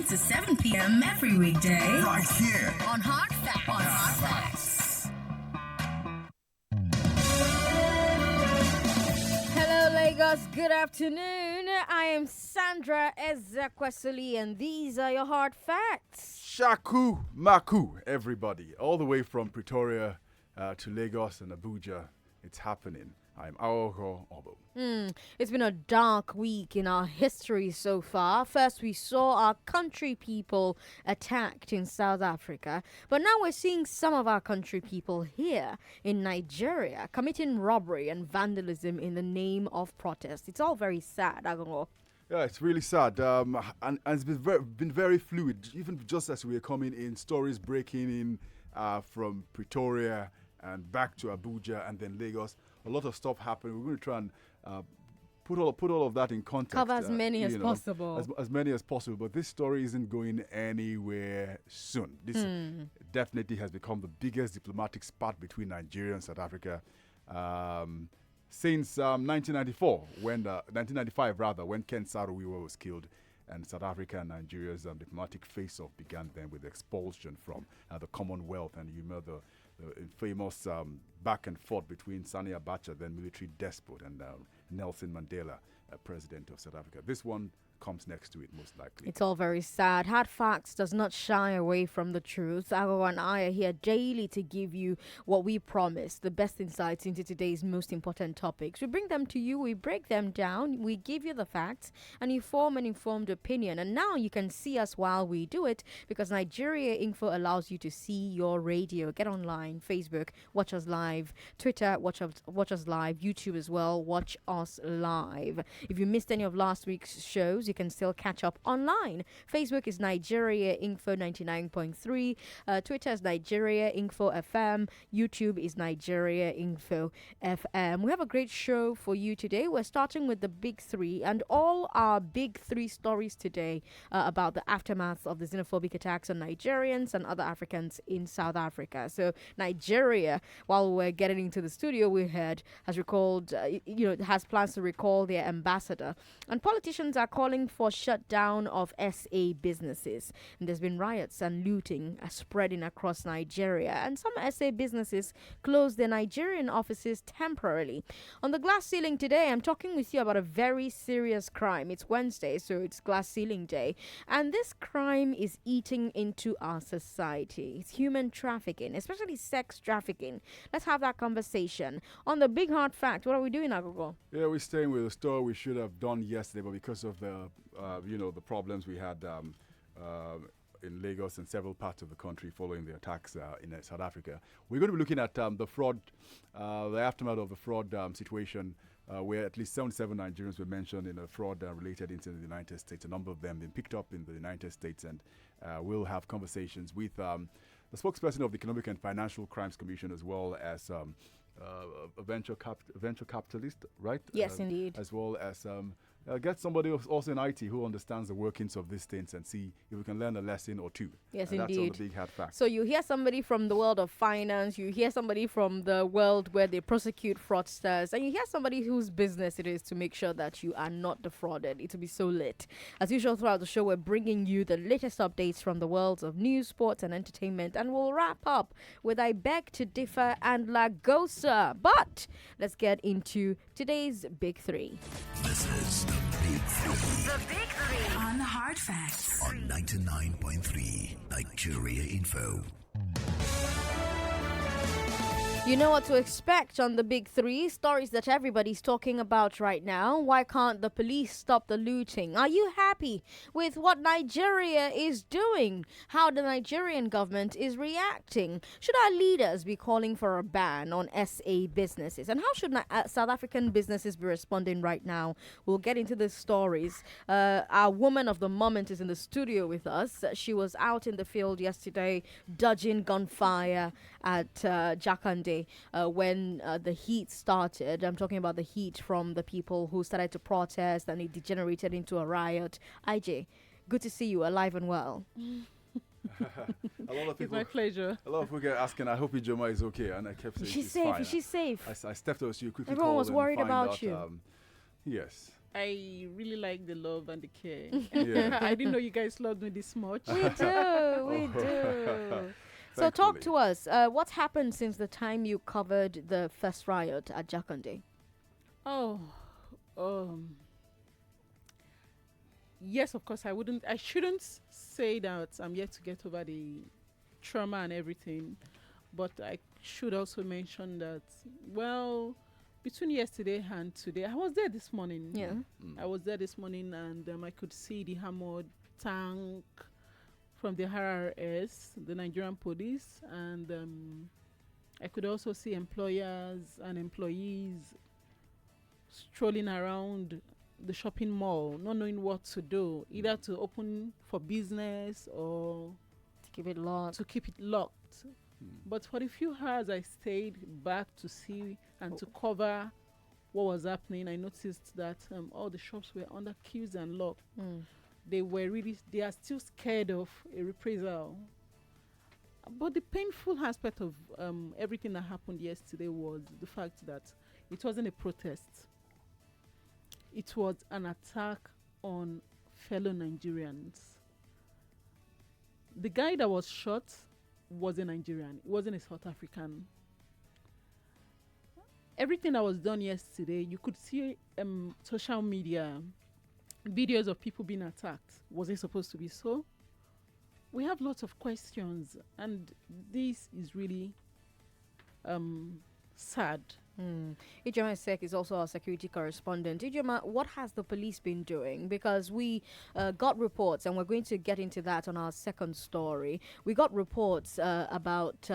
to 7 p.m. every weekday. Right here. On Hard Facts. On Hard Facts. Hello, Lagos. Good afternoon. I am Sandra Ezekwesili, and these are your Hard Facts. Shaku Maku, everybody. All the way from Pretoria to Lagos and Abuja. It's happening. I'm Aghogho, Oboh. It's been a dark week in our history so far. First, we saw our country people attacked in South Africa, but now we're seeing some of our country people here in Nigeria committing robbery and vandalism in the name of protest. It's all very sad, Aghogho. Yeah, it's really sad. And it's been very fluid. Even just as we are coming in, stories breaking in from Pretoria and back to Abuja and then Lagos. A lot of stuff happened. We're going to try and put all of that in context. Cover as many as possible. As many as possible. But this story isn't going anywhere soon. This definitely has become the biggest diplomatic spat between Nigeria and South Africa since 1994, 1995 rather, when Ken Saro-Wiwa was killed. And South Africa and Nigeria's diplomatic face-off began then with expulsion from the Commonwealth. And you remember the famous back and forth between Sani Abacha, then military despot, and Nelson Mandela, president of South Africa. This one comes next to it, most likely. It's all very sad. Hard Facts does not shy away from the truth. Aghogho and I are here daily to give you what we promise, the best insights into today's most important topics. We bring them to you, we break them down, we give you the facts, and you form an informed opinion. And now you can see us while we do it, because Nigeria Info allows you to see your radio. Get online, Facebook, watch us live, Twitter, watch us live, YouTube as well, watch us live. If you missed any of last week's shows, you can still catch up online. Facebook is Nigeria Info 99.3. Twitter is Nigeria Info FM. YouTube is Nigeria Info FM. We have a great show for you today. We're starting with the big three, and all our big three stories today about the aftermath of the xenophobic attacks on Nigerians and other Africans in South Africa. So Nigeria, while we're getting into the studio, we heard has recalled, has plans to recall their ambassador, and politicians are calling for shutdown of SA businesses. And there's been riots and looting spreading across Nigeria, and some SA businesses closed their Nigerian offices temporarily. On the glass ceiling today, I'm talking with you about a very serious crime. It's Wednesday, so it's glass ceiling day, and this crime is eating into our society. It's human trafficking, especially sex trafficking. Let's have that conversation. On the big hard fact, what are we doing, Aghogho? Yeah, we're staying with a story we should have done yesterday, but because of the the problems we had in Lagos and several parts of the country following the attacks in South Africa, we're going to be looking at the fraud, the aftermath of the fraud situation, where at least 77 Nigerians were mentioned in a fraud-related incident in the United States. A number of them been picked up in the United States, and we'll have conversations with the spokesperson of the Economic and Financial Crimes Commission, as well as a venture capitalist, right? Yes, indeed. As well as get somebody who's also in IT who understands the workings of these things and see if we can learn a lesson or two. Yes, and indeed. That's all the big hard fact. So you hear somebody from the world of finance, you hear somebody from the world where they prosecute fraudsters, and you hear somebody whose business it is to make sure that you are not defrauded. It will be so lit. As usual, throughout the show, we're bringing you the latest updates from the worlds of news, sports, and entertainment, and we'll wrap up with I Beg to Differ and Lagosa. But let's get into today's Big Three. This is the Big Three. The Big Three. On Hard Facts. On 99.3 Nigeria Info. You know what to expect on the big three stories that everybody's talking about right now. Why can't the police stop the looting? Are you happy with what Nigeria is doing? How the Nigerian government is reacting? Should our leaders be calling for a ban on SA businesses? And how should South African businesses be responding right now? We'll get into the stories. Our woman of the moment is in the studio with us. She was out in the field yesterday dodging gunfire at Jakande when the heat started. I'm talking about the heat from the people who started to protest and it degenerated into a riot. IJ, good to see you alive and well. A lot of people, it's my pleasure. A lot of people get asking, I hope Ijoma is okay, and I kept saying she's safe. fine. She's safe. I stepped over to you quickly. Everyone was worried about you. Yes. I really like the love and the care. Yeah. I didn't know you guys loved me this much. We do, we do. So talk Thankfully. to us. What's happened since the time you covered the first riot at Jakande? Oh, yes, of course. I shouldn't say that I'm yet to get over the trauma and everything, but I should also mention that, well, between yesterday and today, I was there this morning. Yeah. I was there this morning, and I could see the armored tank from the RRS, the Nigerian police, and I could also see employers and employees strolling around the shopping mall, not knowing what to do, either to open for business or To keep it locked. to keep it locked. But for the few hours I stayed back to see and to cover what was happening, I noticed that all the shops were under queues and locked. They are still scared of a reprisal. But the painful aspect of everything that happened yesterday was the fact that it wasn't a protest. It was an attack on fellow Nigerians. The guy that was shot was a Nigerian. He wasn't a South African. Everything that was done yesterday, you could see social media videos of people being attacked. Was it supposed to be so? We have lots of questions, and this is really sad. Ijoma Sek is also our security correspondent. Ijoma, what has the police been doing? Because we got reports, and we're going to get into that on our second story. We got reports about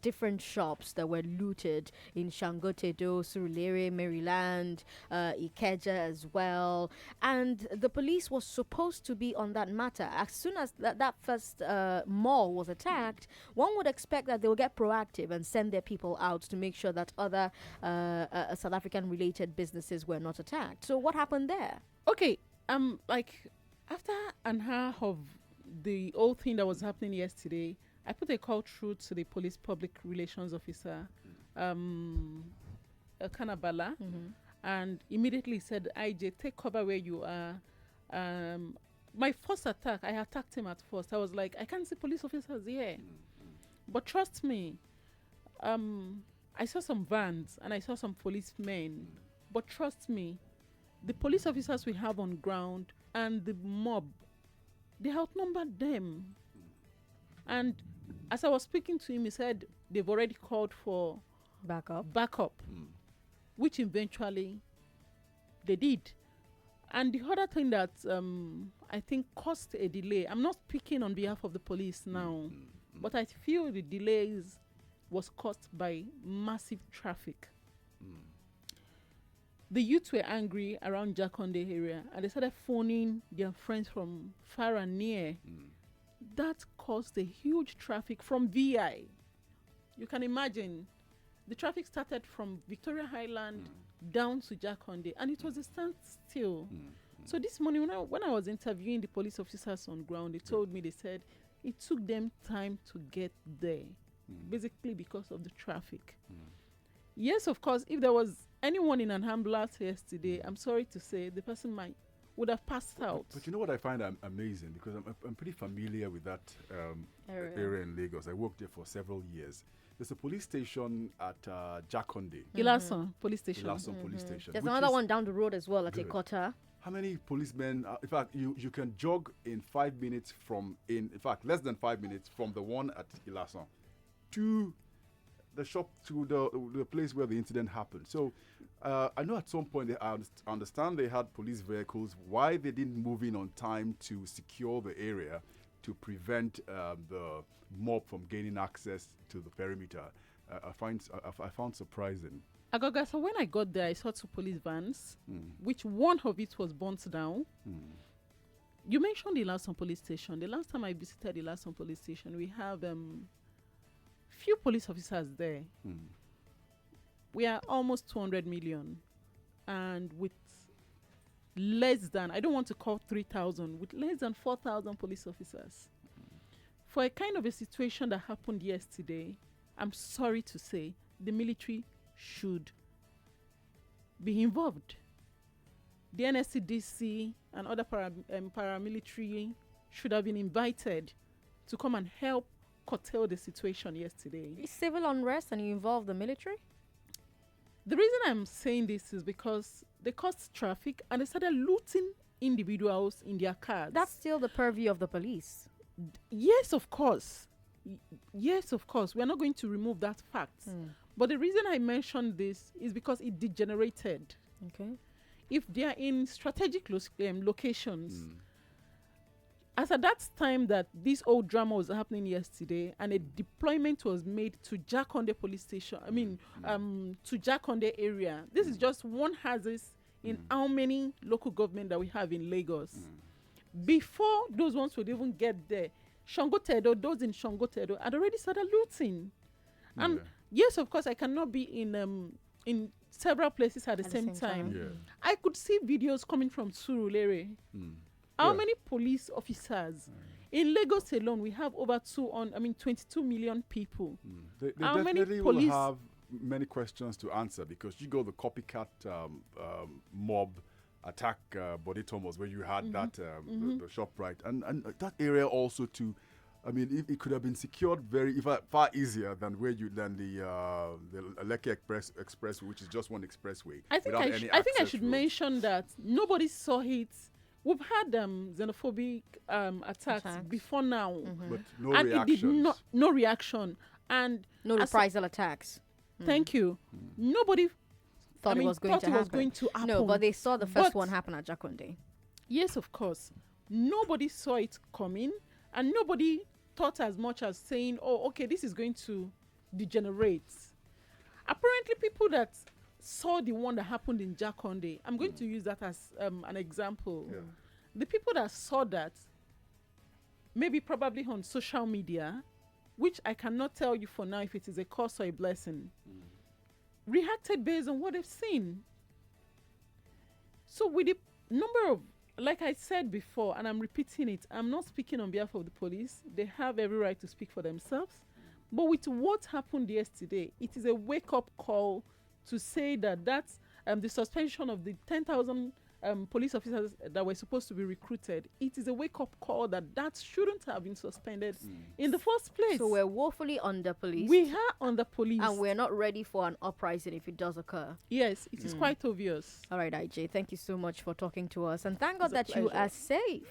different shops that were looted in Shangotedo, Surulere, Maryland, Ikeja as well. And the police was supposed to be on that matter. As soon as that first mall was attacked, one would expect that they will get proactive and send their people out to make sure that other South African related businesses were not attacked. So what happened there? Okay, like after an hour of the whole thing that was happening yesterday, I put a call through to the police public relations officer, Kanabala, and immediately said, IJ, take cover where you are. My first attack, I attacked him at first. I was like, I can't see police officers here. But trust me, I saw some vans and I saw some policemen. But trust me, the police officers we have on ground and the mob, they outnumbered them. And as I was speaking to him, he said they've already called for backup, which eventually they did. And the other thing that I think caused a delay, I'm not speaking on behalf of the police now, but I feel the delays was caused by massive traffic. The youths were angry around Jakonde area, and they started phoning their friends from far and near. That caused a huge traffic from VI. You can imagine, the traffic started from Victoria Highland down to Jakonde, and it was a standstill. So this morning, when I was interviewing the police officers on ground, they told me, they said it took them time to get there. Basically because of the traffic. Yes, of course, if there was anyone in an ambulance yesterday, I'm sorry to say, the person would have passed out. But you know what I find amazing? Because I'm pretty familiar with that area in Lagos. I worked there for several years. There's a police station at Jakonde. Ilason police station. Ilason police station. There's which another is one down the road as well at good. Ekota. How many policemen? In fact, you can jog in 5 minutes in fact, less than 5 minutes from the one at Ilason to the shop, to the place where the incident happened. So I know at some point I understand they had police vehicles. Why they didn't move in on time to secure the area to prevent the mob from gaining access to the perimeter, I found surprising. Aghogho, so when I got there, I saw 2 police vans, which one of it was burnt down. You mentioned the Ilason police station. The last time I visited the Ilason police station, we have few police officers there. We are almost 200 million, and with less than, I don't want to call 3,000, with less than 4,000 police officers. For a kind of a situation that happened yesterday, I'm sorry to say, the military should be involved. the NSCDC and other paramilitary should have been invited to come and help curtail the situation yesterday. Is civil unrest and you involve the military? The reason I'm saying this is because they caused traffic and they started looting individuals in their cars. That's still the purview of the police. Yes, of course. Yes, of course. We're not going to remove that fact. But the reason I mentioned this is because it degenerated. Okay. If they are in strategic locations, as at that time that this old drama was happening yesterday and a deployment was made to Jakonde police station, to Jakonde area. This is just one hazard in how many local government that we have in Lagos. Before those ones would even get there, Shangotedo, those in Shangotedo had already started looting. And yes, of course, I cannot be in several places at the same time. Yeah. I could see videos coming from Surulere. How many police officers? In Lagos alone, we have over 22 million people. They How many definitely police- will have many questions to answer because you go the copycat mob attack Body Thomas where you had that the shop right and that area also too. I mean, it could have been secured far easier than the Lekki Express, which is just one expressway. I think I should mention that nobody saw it. We've had xenophobic attacks before now, But no and reactions. it did no reaction and No reprisal attacks. Thank you. Nobody Thought it was going to happen. No, but they saw the first one happen at Jakonde. Yes, of course. Nobody saw it coming, and nobody thought as much as saying, "Oh, okay, this is going to degenerate." Apparently, people that saw the one that happened in Jakonde, I'm going to use that as an example. Yeah. The people that saw that, maybe probably on social media, which I cannot tell you for now if it is a curse or a blessing, reacted based on what they've seen. So with the number of, like I said before, and I'm repeating it, I'm not speaking on behalf of the police. They have every right to speak for themselves. But with what happened yesterday, it is a wake-up call to say that that's the suspension of the 10,000 police officers that were supposed to be recruited. It is a wake-up call that shouldn't have been suspended in the first place. So we're woefully under police. We are under police. And we're not ready for an uprising if it does occur. Yes, it is quite obvious. All right, IJ, thank you so much for talking to us. And thank God It's a that you pleasure. are safe.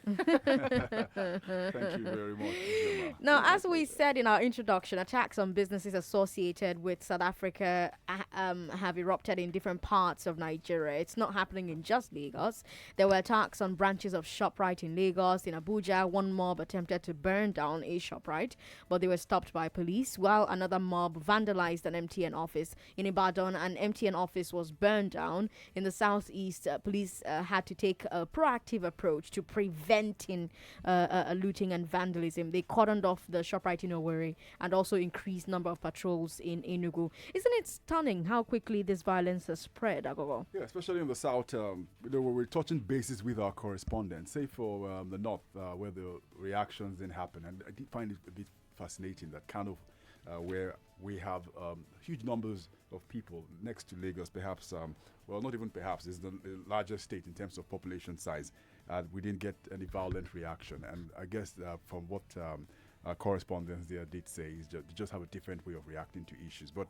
Thank you very much. Gemma. Now, as we said in our introduction, attacks on businesses associated with South Africa have erupted in different parts of Nigeria. It's not happening in just Lagos. There were attacks on branches of ShopRite in Lagos. In Abuja, one mob attempted to burn down a ShopRite, but they were stopped by police, while another mob vandalized an MTN office. In Ibadan, an MTN office was burned down. In the southeast, police had to take a proactive approach to preventing looting and vandalism. They cordoned off the ShopRite in Owerri and also increased number of patrols in Enugu. Isn't it stunning how quickly this violence has spread, Aghogho? Yeah, especially in the south, we're touching bases with our correspondents. Say for the north, where the reactions didn't happen, and I did find it a bit fascinating that kind of where we have huge numbers of people next to Lagos, perhaps, well, not even perhaps, it's the largest state in terms of population size. We didn't get any violent reaction, and I guess from what our correspondents there did say is they just have a different way of reacting to issues. But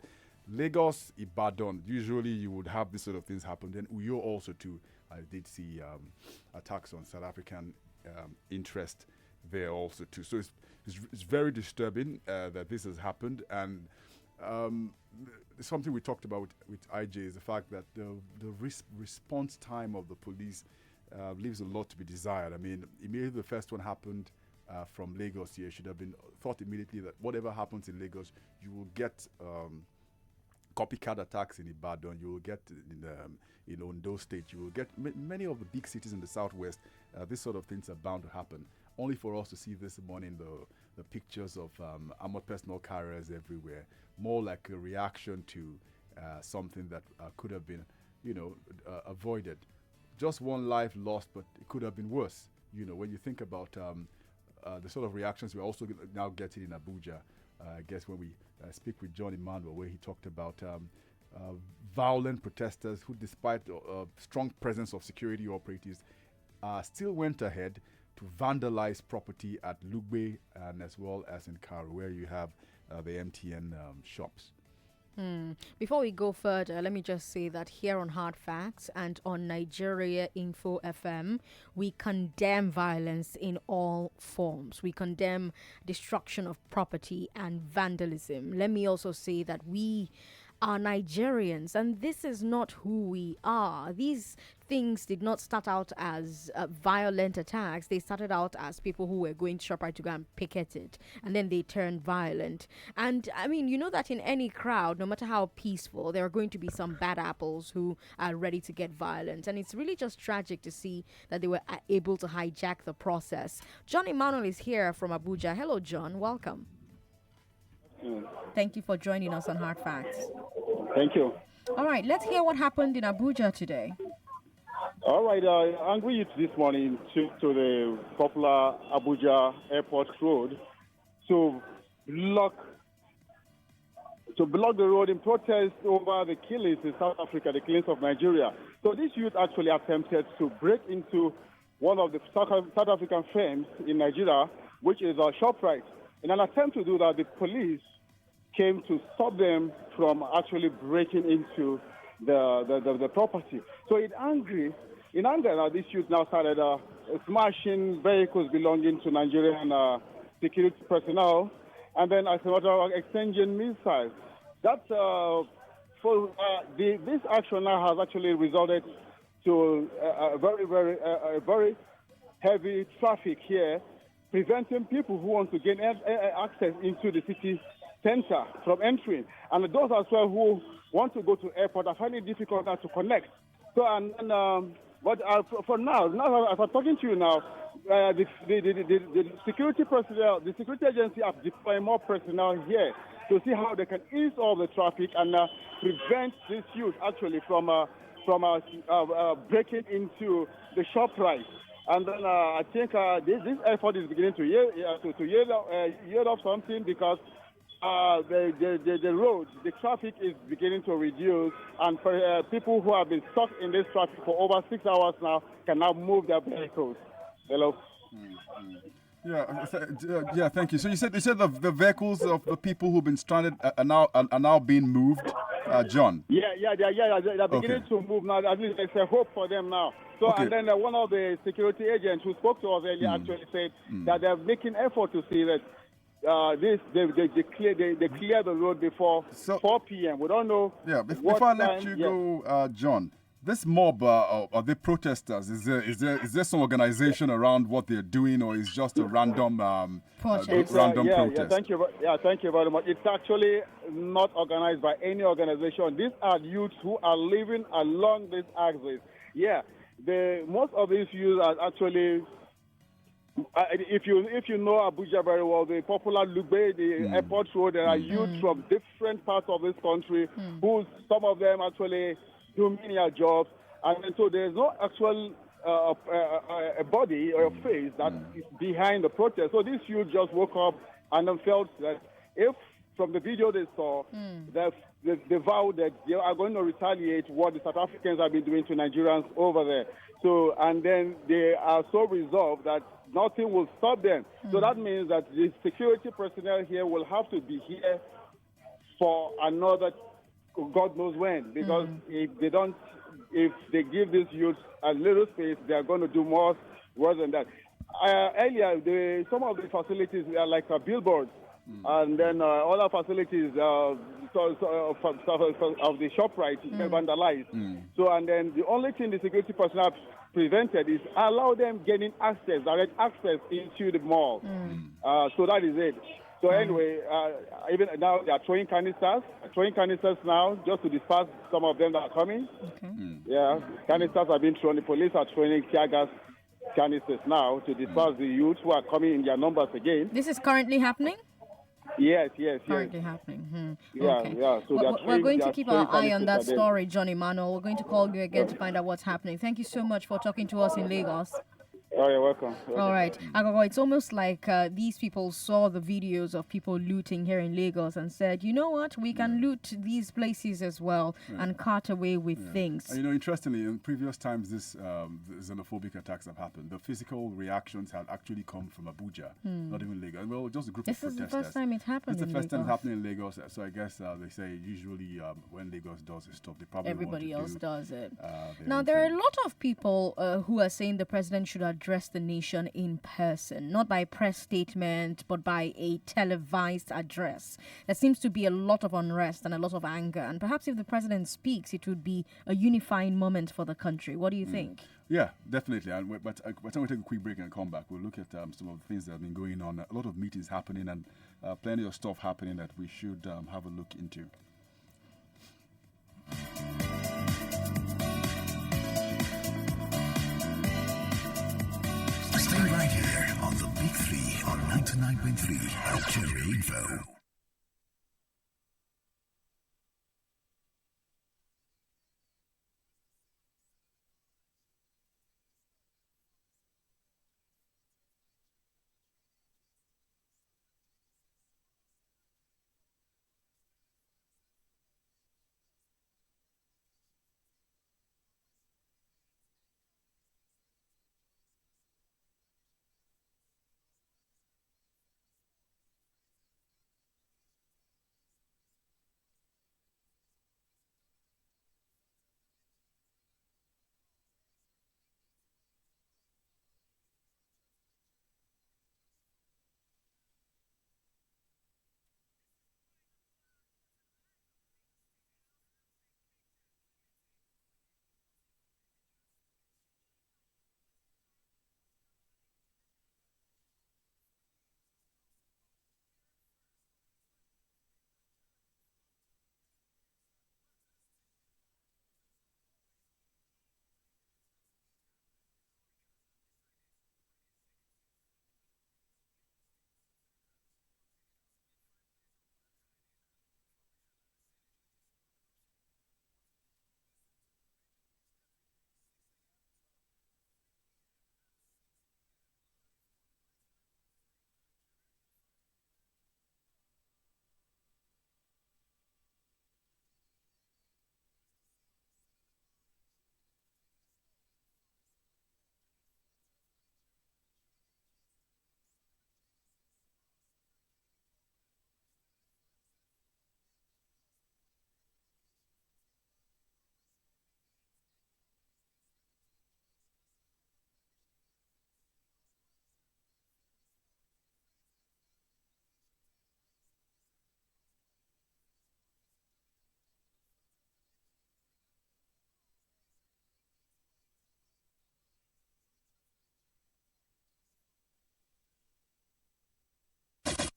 Lagos, Ibadan, usually you would have this sort of things happen. Then Uyo also too, I did see attacks on South African interest there also too. So it's very disturbing that this has happened, and something we talked about with IJ is the fact that the response time of the police leaves a lot to be desired. I mean, immediately the first one happened from Lagos here, should have been thought immediately that whatever happens in Lagos, you will get copycat attacks in Ibadan, you will get in Ondo State, you will get many of the big cities in the southwest. This sort of things are bound to happen. Only for us to see this morning the pictures of armored personnel carriers everywhere, more like a reaction to something that could have been, avoided. Just one life lost, but it could have been worse. When you think about the sort of reactions we're also now getting in Abuja, I guess when we speak with John Emmanuel, where he talked about violent protesters who, despite strong presence of security operatives, still went ahead to vandalize property at Lugbe and as well as in Karu, where you have the MTN shops. Before we go further, let me just say that here on Hard Facts and on Nigeria Info FM, we condemn violence in all forms. We condemn destruction of property and vandalism. Let me also say that we are Nigerians, and this is not who we are. These things did not start out as violent attacks. They started out as people who were going to ShopRite to go and picket it, and then they turned violent. And I mean, you know that in any crowd, no matter how peaceful, there are going to be some bad apples who are ready to get violent. And it's really just tragic to see that they were able to hijack the process. John Emmanuel is here from Abuja. Hello, John. Welcome. Thank you for joining us on Hard Facts. Thank you. All right, let's hear what happened in Abuja today. All right, Angry Youth this morning took to the popular Abuja Airport Road to block the road in protest over the killings in South Africa, the killings of Nigeria. So this youth actually attempted to break into one of the South African firms in Nigeria, which is ShopRite. In an attempt to do that, the police came to stop them from actually breaking into the property. So in anger, this youth now started smashing vehicles belonging to Nigerian security personnel, and then as a matter of exchanging missiles. This action now has actually resulted to a very heavy traffic here, preventing people who want to gain access into the city center from entering. And those as well who want to go to airport are finding it difficult now to connect. So, for now, as I'm talking to you now, the security personnel, the security agency are deploying more personnel here to see how they can ease all the traffic and prevent this youth actually from breaking into the ShopRite. And then I think this effort is beginning to yield up something, because the road, the traffic is beginning to reduce, and people who have been stuck in this traffic for over 6 hours now can now move their vehicles. Hello. Yeah, thank you. So you said the vehicles of the people who've been stranded are now being moved, John. They're beginning to move now. At least there's a hope for them now. So, okay. And then one of the security agents who spoke to us earlier actually said that they're making effort to see that they clear the road before 4 p.m. We don't know. Yeah, before I let you go, John, this mob are they protesters? Is there some organization around what they're doing, or is just a random protest? Thank you very much. It's actually not organized by any organization. These are youths who are living along this axis. Yeah. Most of these youths are actually, if you know Abuja very well, the popular Lugbe, the airport road, there are youths from different parts of this country who, some of them actually do menial jobs, and so there's no actual a body or a face that is behind the protest. So these youths just woke up and then felt that if from the video they saw, that they vowed that they are going to retaliate what the South Africans have been doing to Nigerians over there. So, and then they are so resolved that nothing will stop them. So that means that the security personnel here will have to be here for another God knows when, because if they give these youths a little space, they are going to do more worse than that. Earlier, some of the facilities are like billboards. And then other facilities of the ShopRite were vandalized. So, and then the only thing the security personnel prevented is allow them getting direct access into the mall. So that is it. So anyway, even now they are throwing canisters now just to disperse some of them that are coming. Okay. Yeah, canisters are being thrown. The police are throwing tear gas canisters now to disperse the youths who are coming in their numbers again. This is currently happening? Yes. Currently happening. Okay. Yeah. So we're going to keep our eye on that story, John Emmanuel. We're going to call you again to find out what's happening. Thank you so much for talking to us in Lagos. Oh, you're welcome. All right, Aghogho, it's almost like these people saw the videos of people looting here in Lagos and said, you know what, we can loot these places as well and cart away with things. And, interestingly, in previous times, this xenophobic attacks have happened. The physical reactions had actually come from Abuja, not even Lagos. Well, just a group of protesters. This is the first time it happened It's the in first time Lagos. happening in Lagos. So I guess they say usually when Lagos does this stuff, they probably Everybody want else to does it. their Now, own there are thing. a lot of people who are saying the president should address the nation in person, not by press statement, but by a televised address. There seems to be a lot of unrest and a lot of anger, and perhaps if the president speaks, it would be a unifying moment for the country. What do you think? Yeah, definitely. And but by the time we take a quick break and come back, we'll look at some of the things that have been going on. A lot of meetings happening and plenty of stuff happening that we should have a look into. Stay right here on the Big Three on 99.3 Nigeria Info.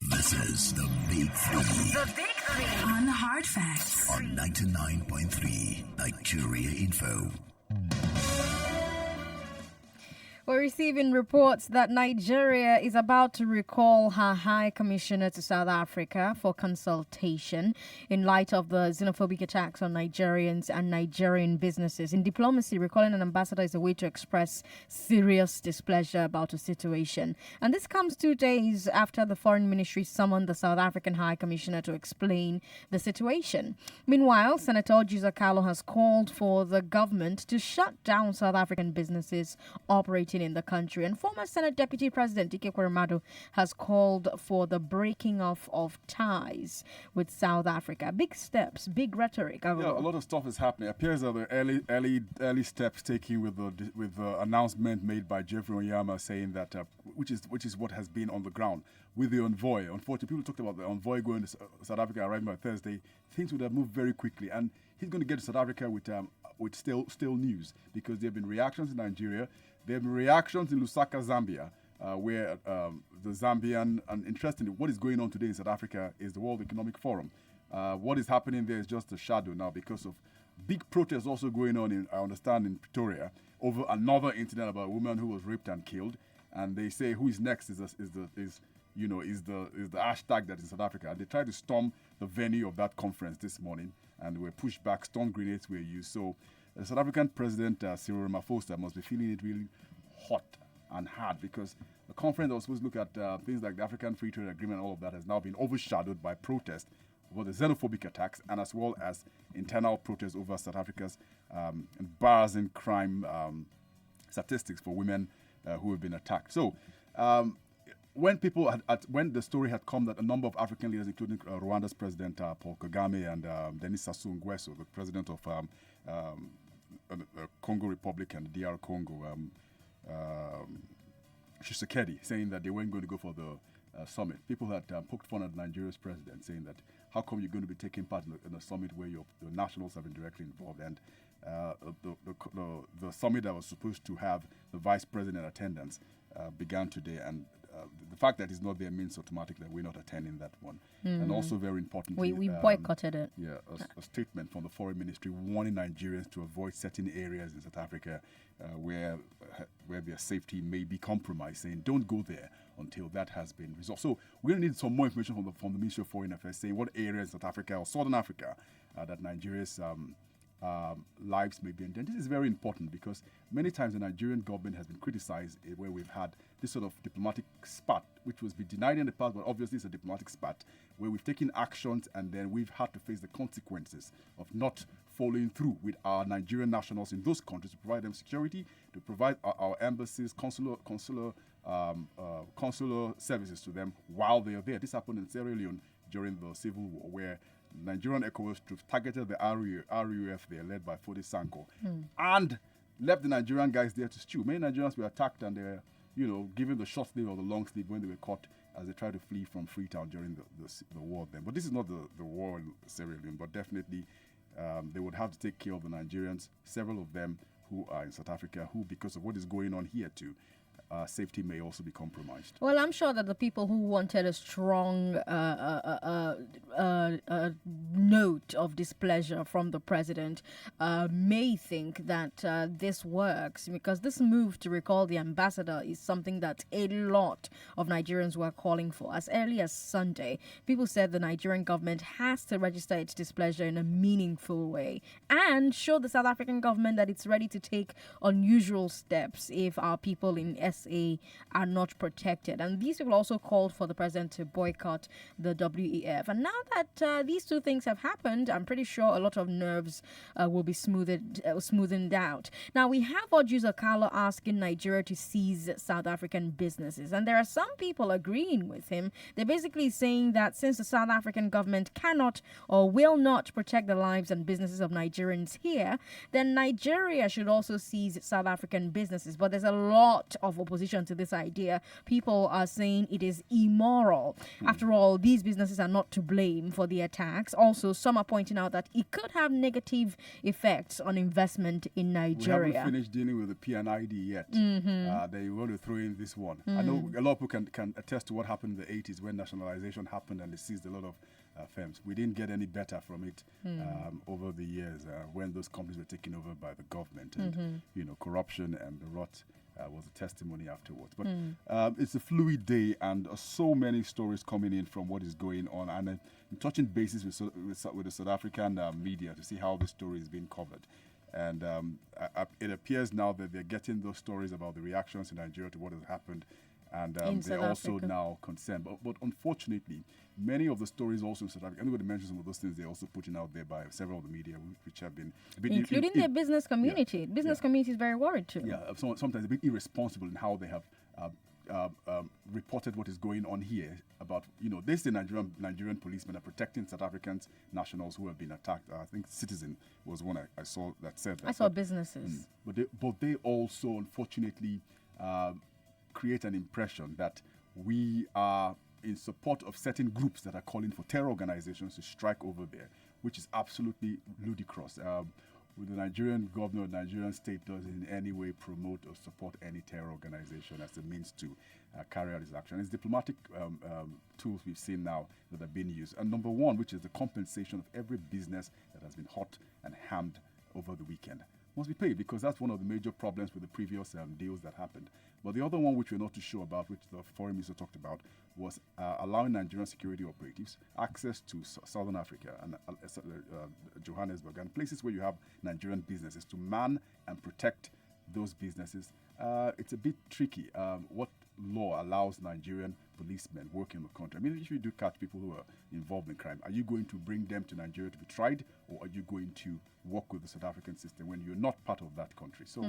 This is the Big Three The Big Three on Hard Facts. on 99.3 Nigeria Info. We're receiving reports that Nigeria is about to recall her High Commissioner to South Africa for consultation in light of the xenophobic attacks on Nigerians and Nigerian businesses. In diplomacy, recalling an ambassador is a way to express serious displeasure about a situation. And this comes 2 days after the Foreign Ministry summoned the South African High Commissioner to explain the situation. Meanwhile, Senator Jusuf Kalla has called for the government to shut down South African businesses operating in the country. And former Senate Deputy President Dike Kwerimadu has called for the breaking off of ties with South Africa. Big steps, big rhetoric. Yeah, a lot of stuff is happening. It appears that the early steps taken with the announcement made by Jeffrey Onyama saying that which is what has been on the ground with the envoy. Unfortunately, people talked about the envoy going to South Africa arriving by Thursday. Things would have moved very quickly, and he's going to get to South Africa with still news, because there have been reactions in Nigeria. There have been reactions in Lusaka, Zambia, where the Zambian, and interestingly, what is going on today in South Africa is the World Economic Forum. What is happening there is just a shadow now because of big protests also going on I understand, in Pretoria over another incident about a woman who was raped and killed. And they say who is next is the hashtag that is South Africa. They tried to storm the venue of that conference this morning and were pushed back. Stun grenades were used. So the South African President Cyril Ramaphosa must be feeling it really hot and hard, because the conference that was supposed to look at things like the African Free Trade Agreement and all of that has now been overshadowed by protest over the xenophobic attacks, and as well as internal protests over South Africa's embarrassing crime statistics for women who have been attacked. So when when the story had come that a number of African leaders, including Rwanda's President Paul Kagame and Denis Sassou Nguesso, the president of Congo Republic and DR Congo, Tshisekedi, saying that they weren't going to go for the summit. People had poked fun at Nigeria's president, saying that how come you're going to be taking part in a summit where the nationals have been directly involved? And the summit that was supposed to have the vice president in attendance began today, and the fact that he's not there means automatically that we're not attending that one. And also very importantly, We boycotted it. Yeah, a statement from the foreign ministry warning Nigerians to avoid certain areas in South Africa where their safety may be compromised, saying don't go there until that has been resolved. So we're going to need some more information from the Ministry of Foreign Affairs, saying what areas in South Africa or Southern Africa that Nigeria's lives may be in danger. This is very important because many times the Nigerian government has been criticized where we've had this sort of diplomatic spat, which was be denied in the past, but obviously it's a diplomatic spat where we've taken actions and then we've had to face the consequences of not following through with our Nigerian nationals in those countries to provide them security, to provide our embassies, consular services to them while they are there. This happened in Sierra Leone during the Civil War, where Nigerian ECOWAS troops targeted the RUF there, led by Fode Sanko, and left the Nigerian guys there to stew. Many Nigerians were attacked and they're, given the short sleeve or the long sleeve when they were caught as they tried to flee from Freetown during the war then. But this is not the war in Sierra Leone, but definitely they would have to take care of the Nigerians, several of them who are in South Africa, who, because of what is going on here too, safety may also be compromised. Well, I'm sure that the people who wanted a strong note of displeasure from the president may think that this works, because this move to recall the ambassador is something that a lot of Nigerians were calling for. As early as Sunday, people said the Nigerian government has to register its displeasure in a meaningful way and show the South African government that it's ready to take unusual steps if our people in SA are not protected. And these people also called for the president to boycott the WEF. And now that these two things have happened, I'm pretty sure a lot of nerves will be smoothened out. Now, we have Jusuf Kalla asking Nigeria to seize South African businesses. And there are some people agreeing with him. They're basically saying that since the South African government cannot or will not protect the lives and businesses of Nigerians here, then Nigeria should also seize South African businesses. But there's a lot of opposition to this idea. People are saying it is immoral. After all, these businesses are not to blame for the attacks. Also, some are pointing out that it could have negative effects on investment in Nigeria. We haven't finished dealing with the PNID yet. They want to throw in this one. I know a lot of people can attest to what happened in the 80s when nationalization happened and they seized a lot of firms. We didn't get any better from it over the years when those companies were taken over by the government, and corruption and the rot was a testimony afterwards. But it's a fluid day, and so many stories coming in from what is going on, and I'm touching bases with the South African media to see how the story is being covered. And it appears now that they're getting those stories about the reactions in Nigeria to what has happened, and they're also now concerned. But unfortunately, many of the stories also in South Africa, anybody mentions some of those things, they're also putting out there by several of the media, which have been including the business community. Business community is very worried too. Yeah, sometimes they've been irresponsible in how they have reported what is going on here about, this the Nigerian policemen are protecting South Africans nationals who have been attacked. I think Citizen was one I saw that said that. I saw businesses. But they also, unfortunately, create an impression that we are in support of certain groups that are calling for terror organizations to strike over there, which is absolutely ludicrous. With the Nigerian governor, the Nigerian state doesn't in any way promote or support any terror organization as a means to carry out its action. It's diplomatic tools we've seen now that are being used. And number one, which is the compensation of every business that has been hurt and harmed over the weekend, must be paid, because that's one of the major problems with the previous deals that happened. But the other one, which we're not too sure about, which the foreign minister talked about, was allowing Nigerian security operatives access to Southern Africa and Johannesburg and places where you have Nigerian businesses to man and protect those businesses it's a bit tricky. What law allows Nigerian policemen working in the country? I mean, if you do catch people who are involved in crime, are you going to bring them to Nigeria to be tried, or are you going to work with the South African system when you're not part of that country? So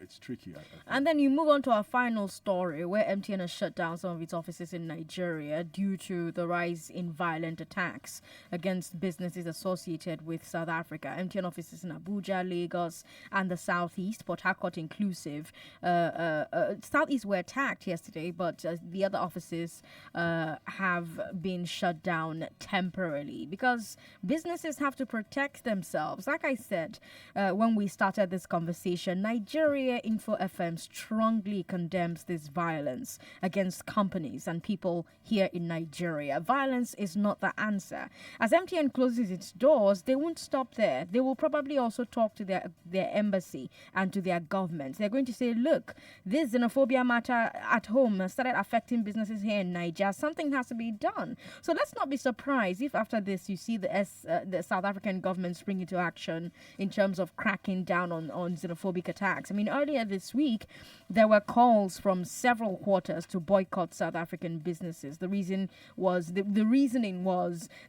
it's tricky. I think. And then you move on to our final story, where MTN has shut down some of its offices in Nigeria due to the rise in violent attacks against businesses associated with South Africa. MTN offices in Abuja, Lagos, and the Southeast, Port Harcourt inclusive. Southeast were attacked yesterday, but the other offices have been shut down temporarily because businesses have to protect themselves. Like I said when we started this conversation, Nigeria Info FM strongly condemns this violence against companies and people here in Nigeria. Violence is not the answer. As MTN closes its doors, they won't stop there. They will probably also talk to their embassy and to their government. They're going to say, look, this xenophobia matter at home started affecting businesses here in Nigeria. Something has to be done. So let's not be surprised if after this you see the South African government spring into action in terms of cracking down on xenophobic attacks. I mean, earlier this week, there were calls from several quarters to boycott South African businesses. The reasoning was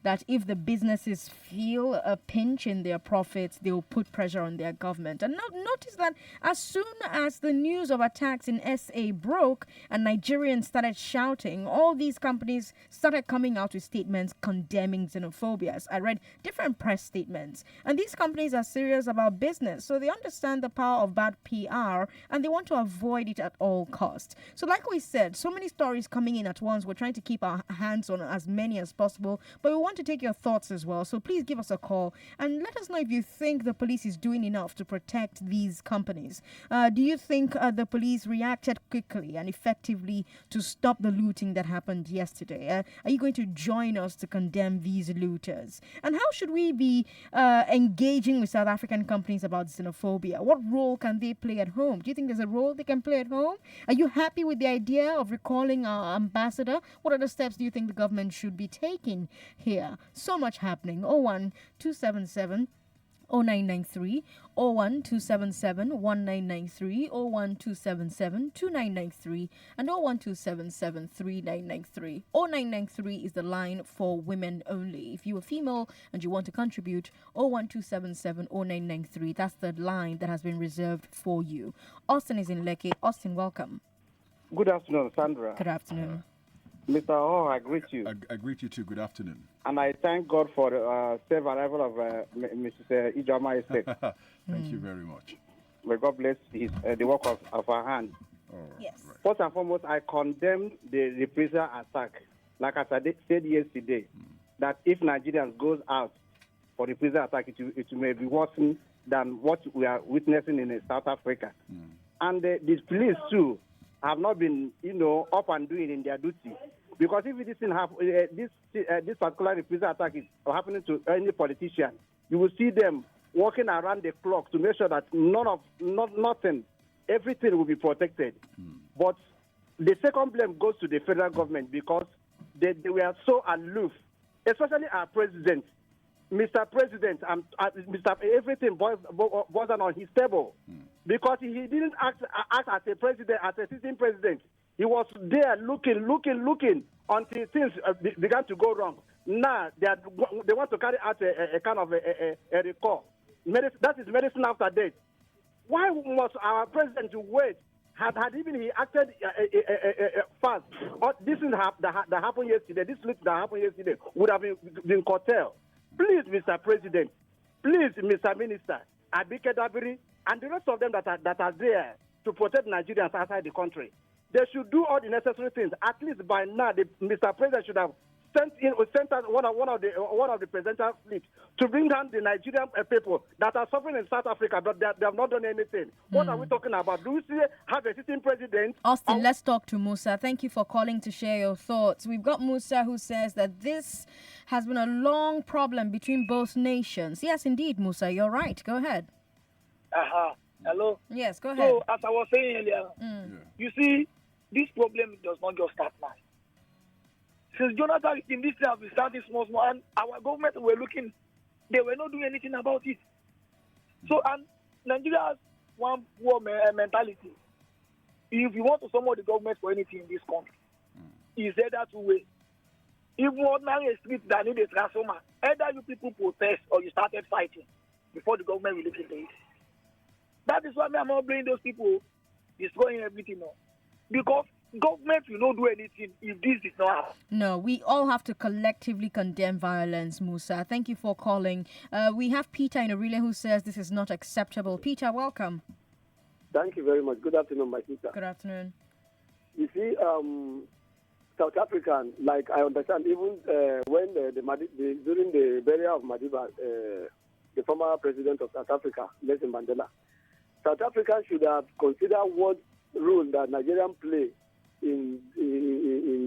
that if the businesses feel a pinch in their profits, they will put pressure on their government. And now notice that as soon as the news of attacks in SA broke and Nigerians started shouting, all these companies started coming out with statements condemning xenophobias. I read different press statements. And these companies are serious about business, so they understand the power of bad PR and they want to avoid it at all costs. So like we said, so many stories coming in at once. We're trying to keep our hands on as many as possible, but we want to take your thoughts as well. So please give us a call and let us know if you think the police is doing enough to protect these companies. Do you think the police reacted quickly and effectively to stop the looting that happened yesterday? Are you going to join us to condemn these looters? And how should we be engaging with South African companies about xenophobia? What role can they play at home? Do you think there's a role they can play at home? Are you happy with the idea of recalling our ambassador? What other steps do you think the government should be taking here? So much happening. 01277 0993 01277 1993 01277 2993 and 01277 3993. 0993 is the line for women only. If you're a female and you want to contribute, 01277 0993. That's the line that has been reserved for you. Austin is in Lekki. Austin, welcome. Good afternoon, Sandra. Good afternoon. Mr. Oh, I greet you. I greet you too. Good afternoon. And I thank God for the safe arrival of Mrs. Ijama Estate. Thank you very much. May God bless the work of our hand. Yes. Right. First and foremost, I condemn the reprisal attack. Like I said yesterday, that if Nigerians goes out for reprisal attack, it may be worse than what we are witnessing in South Africa. And the police too have not been, up and doing in their duty. Because if this particular reprisal attack is happening to any politician, you will see them working around the clock to make sure that nothing, everything will be protected. But the second blame goes to the federal government because they were so aloof, especially our president. Mr. President, everything boils down on his table because he didn't act as a president, as a sitting president. He was there looking until things began to go wrong. Now they want to carry out a kind of a recall. That is medicine after death. Why must our president wait? Had even he acted fast, or this thing that happened yesterday, this leak that happened yesterday would have been curtailed. Please, Mr. President, please, Mr. Minister, Abike Dabiri, and the rest of them that are there to protect Nigerians outside the country, they should do all the necessary things. At least by now, Mr. President should have sent out one of the presidential fleet to bring down the Nigerian people that are suffering in South Africa, but they have not done anything. What are we talking about? Do we still have a sitting president? Austin, let's talk to Musa. Thank you for calling to share your thoughts. We've got Musa who says that this has been a long problem between both nations. Yes, indeed, Musa, you're right. Go ahead. Hello? Yes, go ahead. So, as I was saying earlier, you see, this problem does not just start now. Since Jonathan in this thing have been starting small, and our government were looking, they were not doing anything about it. So, and Nigeria has one war mentality. If you want to support the government for anything in this country, it's either two ways. Even ordinary street that need a transformer, either you people protest or you started fighting before the government will look into it. That is why I'm not blaming those people destroying everything now. Because government will not do anything if this is not happen. No, we all have to collectively condemn violence, Musa. Thank you for calling. We have Peter in Aurelia who says this is not acceptable. Peter, welcome. Thank you very much. Good afternoon, my sister. Good afternoon. You see, South African, like I understand, even when during the burial of Madiba, the former president of South Africa, Nelson Mandela, South Africa should have considered what role that Nigerian play in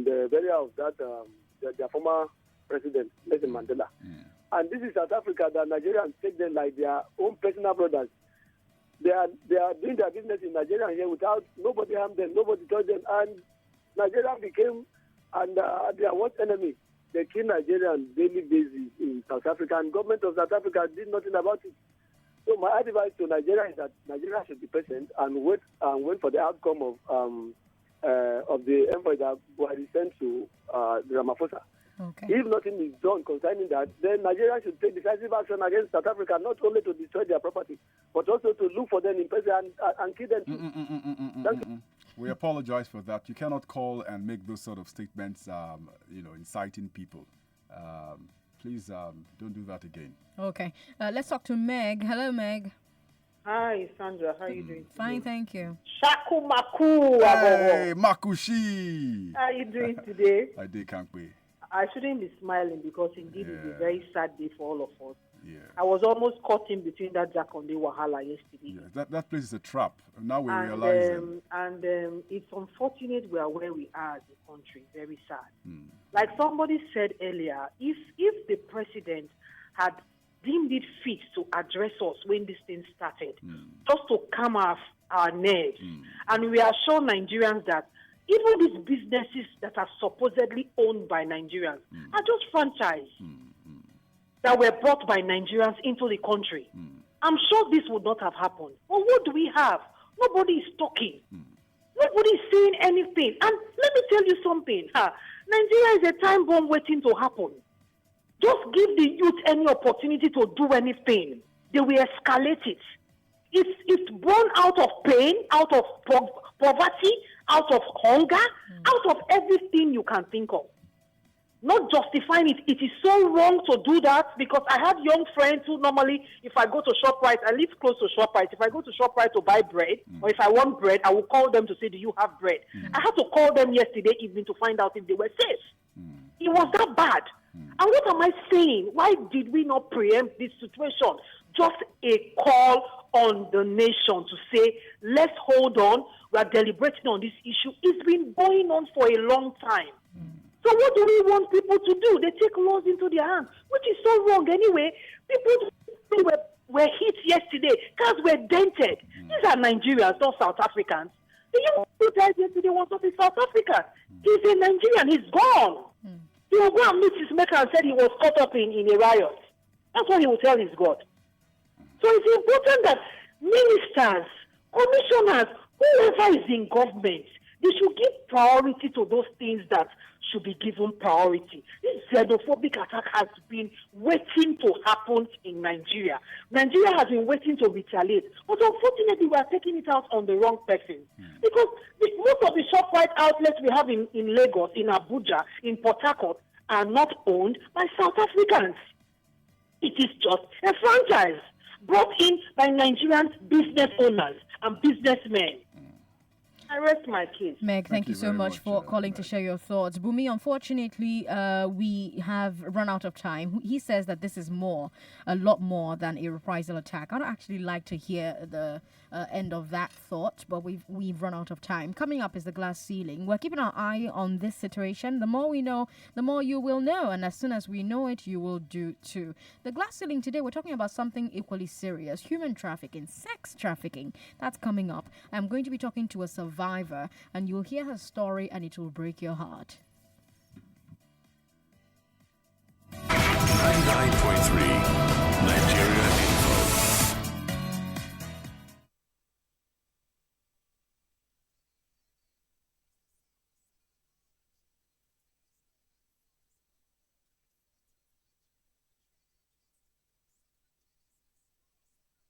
the burial of that their former president, Nelson Mandela. And this is South Africa that Nigerians take them like their own personal brothers. They are doing their business in Nigeria here without nobody harm them, nobody touch them, and Nigeria became their worst enemy. They kill Nigeria on daily basis in South Africa, and government of South Africa did nothing about it. So my advice to Nigeria is that Nigeria should be patient and wait for the outcome of the envoy that Buhari sent to the Ramaphosa. Okay. If nothing is done concerning that, then Nigeria should take decisive action against South Africa, not only to destroy their property, but also to look for them in person and kill them. We apologize for that. You cannot call and make those sort of statements, inciting people. Please don't do that again. Okay. Let's talk to Meg. Hello, Meg. Hi, Sandra. How are you doing? Fine, thank you. Shaku Maku. Hey, Makushi. How are you doing today? I did, can't wait. I shouldn't be smiling because indeed it's a very sad day for all of us. Yeah. I was almost caught in between that Jakonde Wahala yesterday. Yeah, that place is a trap. Now we realize it's unfortunate we are where we are as a country. Very sad. Like somebody said earlier, if the president had deemed it fit to address us when this thing started, just to calm our nerves, and we assure Nigerians that even these businesses that are supposedly owned by Nigerians are just franchise that were brought by Nigerians into the country. I'm sure this would not have happened. But what do we have? Nobody is talking. Nobody is saying anything. And let me tell you something. Nigeria is a time bomb waiting to happen. Just give the youth any opportunity to do anything. They will escalate it. It's born out of pain, out of poverty, out of hunger, out of everything you can think of. Not justifying it. It is so wrong to do that because I have young friends who normally, if I go to ShopRite, I live close to ShopRite. If I go to ShopRite to buy bread, or if I want bread, I will call them to say, do you have bread? I had to call them yesterday evening to find out if they were safe. It was that bad. And what am I saying? Why did we not preempt this situation? Just a call on the nation to say, let's hold on. We are deliberating on this issue. It's been going on for a long time. So what do we want people to do? They take laws into their hands, which is so wrong anyway. People were hit yesterday. Cars were dented. These are Nigerians, not South Africans. The young who died yesterday was not a South African. He's a Nigerian. He's gone. He will go and meet his maker and said he was caught up in a riot. That's what he will tell his God. So it's important that ministers, commissioners, whoever is in government, they should give priority to those things that should be given priority. This xenophobic attack has been waiting to happen in Nigeria. Nigeria has been waiting to retaliate. But unfortunately, we are taking it out on the wrong person. Because most of the ShopRite outlets we have in Lagos, in Abuja, in Port Harcourt, are not owned by South Africans. It is just a franchise brought in by Nigerian business owners and businessmen. I rest my case. Meg, thank you so much for calling to share your thoughts. Bumi, unfortunately, we have run out of time. He says that this is a lot more than a reprisal attack. I'd actually like to hear the end of that thought, but we've run out of time. Coming up is the glass ceiling. We're keeping our eye on this situation. The more we know, the more you will know. And as soon as we know it, you will do too. The glass ceiling today, we're talking about something equally serious. Human trafficking, sex trafficking. That's coming up. I'm going to be talking to a survivor, and you'll hear her story, and it will break your heart. 99.3